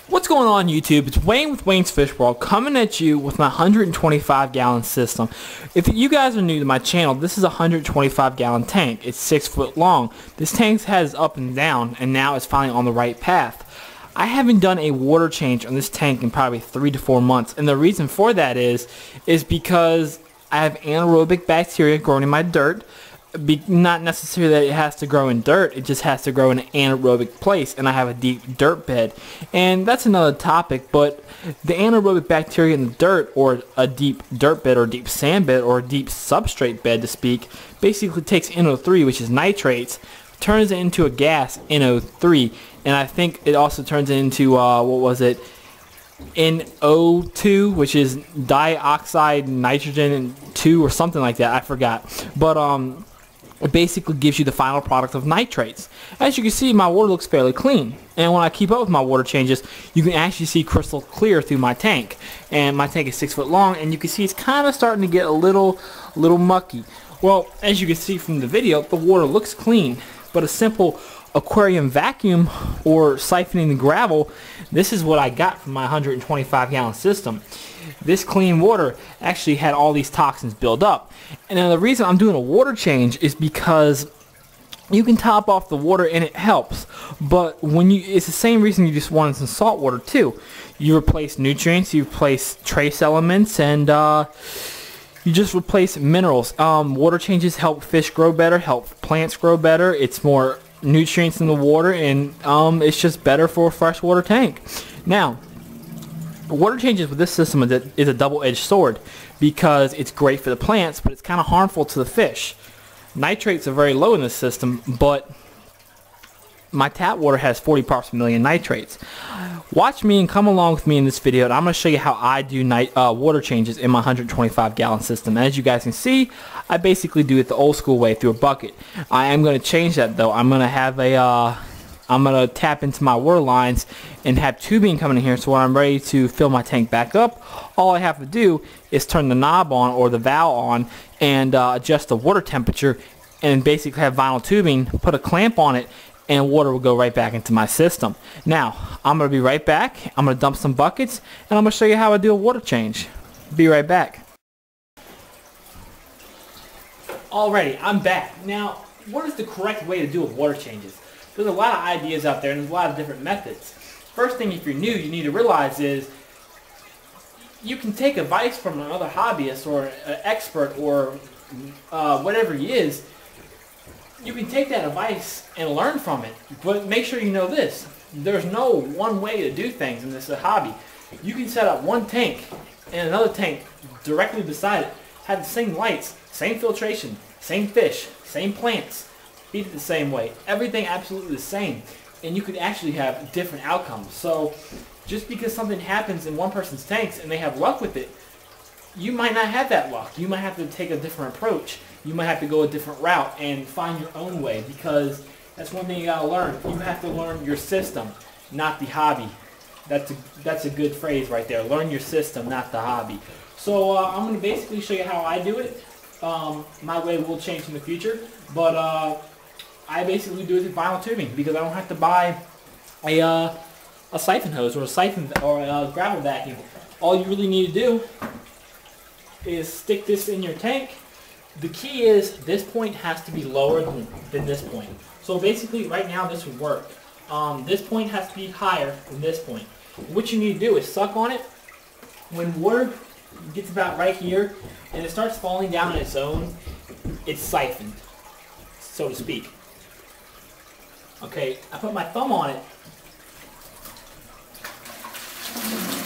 What's going on YouTube? It's Wayne with Wayne's Fish World coming at you with my 125 gallon system. If you guys are new to my channel, this is a 125 gallon tank. It's 6 foot long. This tank has up and down and now it's finally on the right path. I haven't done a water change on this tank in probably 3 to 4 months, and the reason for that is because I have anaerobic bacteria growing in my dirt. Not necessarily that it has to grow in dirt, it just has to grow in an anaerobic place, and I have a deep dirt bed. And that's another topic, but the anaerobic bacteria in the dirt, or a deep dirt bed, or deep sand bed, or a deep substrate bed to speak, basically takes NO3, which is nitrates, turns it into a gas, NO3, and I think it also turns it into, NO2, which is dioxide nitrogen 2 or something like that, I forgot. But it basically gives you the final product of nitrates. As you can see, my water looks fairly clean, and when I keep up with my water changes, you can actually see crystal clear through my tank. And my tank is 6 foot long, and you can see it's kind of starting to get a little mucky. Well, as you can see from the video, the water looks clean, but a simple aquarium vacuum or siphoning the gravel, this is what I got from my 125 gallon system. This clean water actually had all these toxins build up. And then the reason I'm doing a water change is because you can top off the water and it helps, but it's the same reason you just wanted some salt water too. You replace nutrients, you replace trace elements, and you just replace minerals. Water changes help fish grow better, help plants grow better. It's more nutrients in the water, and it's just better for a freshwater tank. Now, water changes with this system is a double-edged sword, because it's great for the plants, but it's kind of harmful to the fish. Nitrates are very low in this system, but my tap water has 40 parts per million nitrates. Watch me and come along with me in this video, and I'm going to show you how I do water changes in my 125 gallon system. As you guys can see, I basically do it the old school way through a bucket. I am going to change that though. I'm going to have I'm going to tap into my water lines and have tubing coming in here, so when I'm ready to fill my tank back up, all I have to do is turn the knob on or the valve on and adjust the water temperature, and basically have vinyl tubing, put a clamp on it, and water will go right back into my system. Now, I'm going to be right back. I'm going to dump some buckets, and I'm going to show you how I do a water change. Be right back. Alrighty, I'm back. Now, what is the correct way to do water changes? There's a lot of ideas out there, and there's a lot of different methods. First thing, if you're new, you need to realize is you can take advice from another hobbyist or an expert or whatever he is. You can take that advice and learn from it, but make sure you know this. There's no one way to do things in this hobby. You can set up one tank and another tank directly beside it, have the same lights, same filtration, same fish, same plants, feed it the same way, everything absolutely the same, and you could actually have different outcomes. So just because something happens in one person's tanks and they have luck with it, you might not have that luck. You might have to take a different approach. You might have to go a different route and find your own way, because that's one thing you gotta learn. You have to learn your system, not the hobby. That's a good phrase right there. Learn your system, not the hobby. So I'm gonna basically show you how I do it. My way will change in the future, but I basically do it with vinyl tubing, because I don't have to buy a siphon hose or a gravel vacuum. All you really need to do is stick this in your tank. The key is this point has to be lower than this point. So basically right now this would work. This point has to be higher than this point. What you need to do is suck on it. When water gets about right here and it starts falling down on its own, it's siphoned, so to speak. Okay, I put my thumb on it,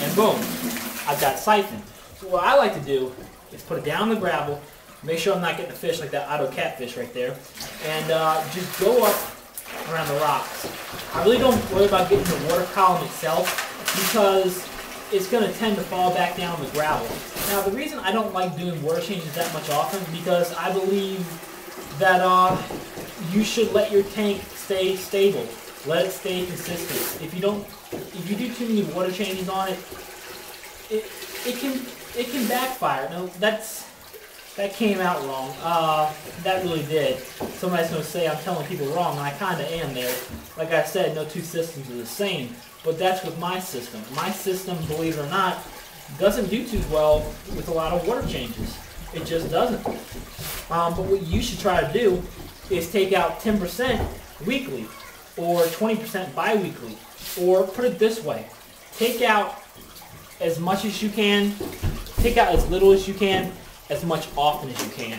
and boom, I've got siphoned. So what I like to do is put it down the gravel, make sure I'm not getting a fish like that auto catfish right there, and just go up around the rocks. I really don't worry about getting the water column itself, because it's going to tend to fall back down on the gravel. Now, the reason I don't like doing water changes that much often is because I believe that you should let your tank stay stable. Let it stay consistent. If you do too many water changes on it, it can backfire. Now, that came out wrong. That really did. Somebody's going to say I'm telling people wrong, and I kind of am there. Like I said, no two systems are the same. But that's with my system. My system, believe it or not, doesn't do too well with a lot of water changes. It just doesn't. But what you should try to do is take out 10% weekly or 20% bi-weekly. Or put it this way. Take out as much as you can, take out as little as you can, as much often as you can.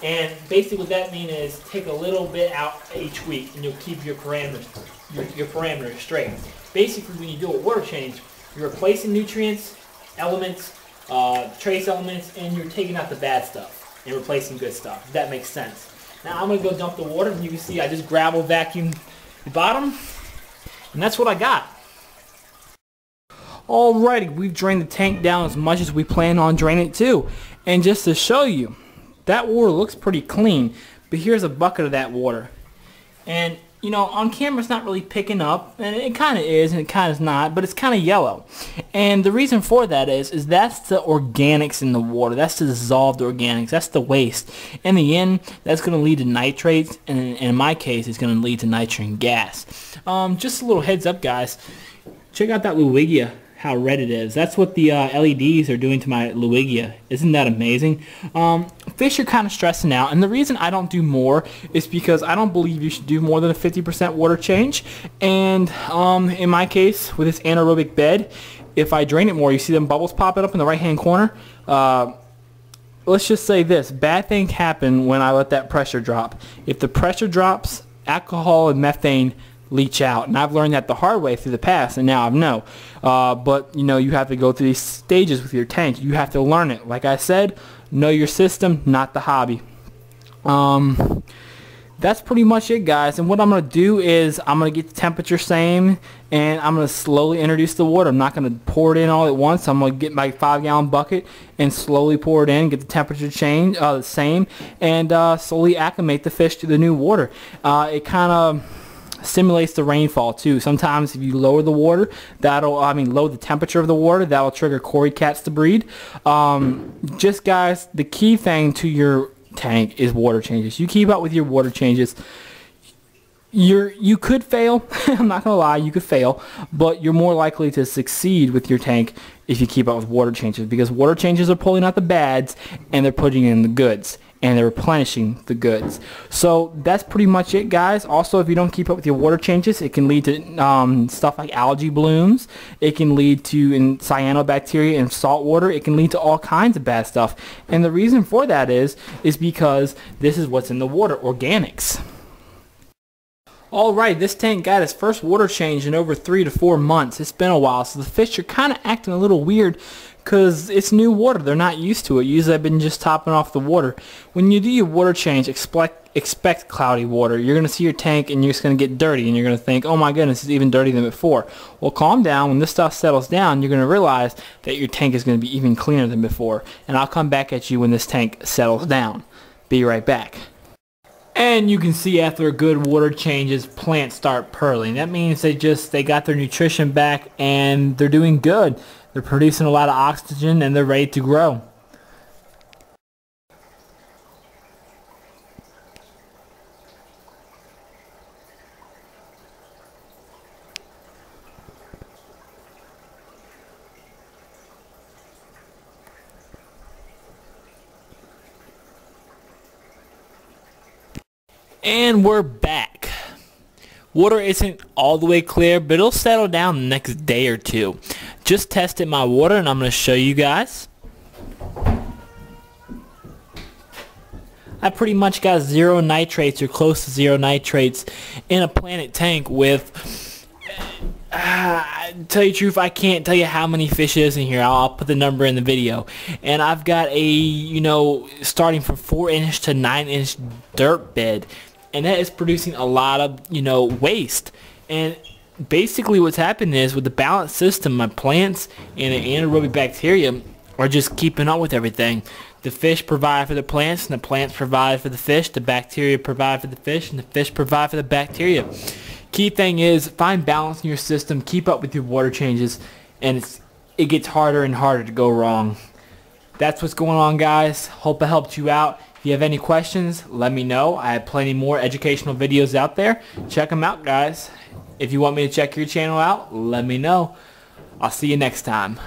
And basically what that means is take a little bit out each week and you'll keep your parameters straight. Basically when you do a water change, you're replacing nutrients, elements, trace elements, and you're taking out the bad stuff and replacing good stuff. If that makes sense. Now I'm going to go dump the water, and you can see I just gravel vacuumed the bottom, and that's what I got. Alrighty, we've drained the tank down as much as we plan on draining it too. And just to show you, that water looks pretty clean, but here's a bucket of that water. And you know, on camera it's not really picking up, and it kind of is and it kind of is not, but it's kind of yellow. And the reason for that is that's the organics in the water. That's the dissolved organics. That's the waste. In the end, that's going to lead to nitrates, and in my case, it's going to lead to nitrogen gas. Just a little heads up, guys. Check out that Luigia, how red it is. That's what the LEDs are doing to my Luigia. Isn't that amazing? Fish are kind of stressing out, and the reason I don't do more is because I don't believe you should do more than a 50% water change. And in my case, with this anaerobic bed, if I drain it more, you see them bubbles popping up in the right hand corner. Let's just say this, bad things happen when I let that pressure drop. If the pressure drops, alcohol and methane leach out, and I've learned that the hard way through the past, and now I know. But you know, you have to go through these stages with your tank. You have to learn it. Like I said, know your system, not the hobby. That's pretty much it, guys. And what I'm going to do is I'm going to get the temperature same, and I'm going to slowly introduce the water. I'm not going to pour it in all at once. I'm going to get my 5-gallon bucket and slowly pour it in, get the temperature change the same, and slowly acclimate the fish to the new water. It kind of simulates the rainfall too. Sometimes if you lower the water, lower the temperature of the water, that'll trigger cory cats to breed. Just guys, the key thing to your tank is water changes. You keep up with your water changes. You could fail. I'm not gonna lie, you could fail, but you're more likely to succeed with your tank if you keep up with water changes, because water changes are pulling out the bads and they're putting in the goods, and they're replenishing the goods. So that's pretty much it, guys. Also, if you don't keep up with your water changes, it can lead to stuff like algae blooms. It can lead to cyanobacteria in salt water. It can lead to all kinds of bad stuff. And the reason for that is because this is what's in the water, organics. Alright, this tank got its first water change in over 3 to 4 months. It's been a while, so the fish are kind of acting a little weird because it's new water. They're not used to it. Usually I've been just topping off the water. When you do your water change, expect cloudy water. You're going to see your tank and you're just going to get dirty, and you're going to think, oh my goodness, it's even dirtier than before. Well, calm down. When this stuff settles down, you're going to realize that your tank is going to be even cleaner than before. And I'll come back at you when this tank settles down. Be right back. And you can see after a good water changes, plants start pearling. That means they got their nutrition back and they're doing good. They're producing a lot of oxygen and they're ready to grow. And we're back. Water isn't all the way clear, but it'll settle down the next day or two. Just tested my water and I'm going to show you guys. I pretty much got 0 nitrates or close to 0 nitrates in a Planet tank with, tell you the truth, I can't tell you how many fish is in here. I'll put the number in the video. And I've got a, starting from 4-inch to 9-inch dirt bed. And that is producing a lot of, waste. And basically what's happening is with the balanced system, my plants and the anaerobic bacteria are just keeping up with everything. The fish provide for the plants, and the plants provide for the fish. The bacteria provide for the fish, and the fish provide for the bacteria. Key thing is find balance in your system, keep up with your water changes, and it gets harder and harder to go wrong. that's what's going on, guys. Hope I helped you out. If you have any questions, let me know. I have plenty more educational videos out there. Check them out, guys. If you want me to check your channel out, let me know. I'll see you next time.